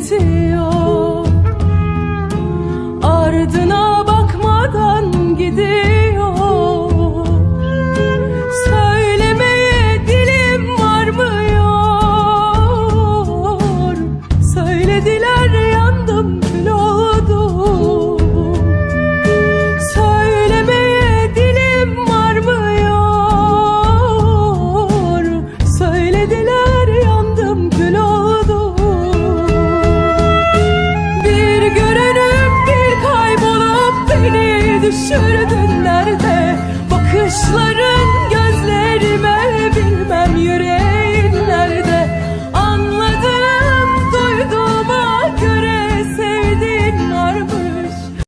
bitiyor. Ardına bakmadan gidiyor. Söylemeye dilim varmıyor. Söylediler yandım kül oldum. Söylemeye dilim varmıyor. Söylediler yandım kül oldum. Bir görünüp bir kaybolup beni düşürdün nerede? Bakışları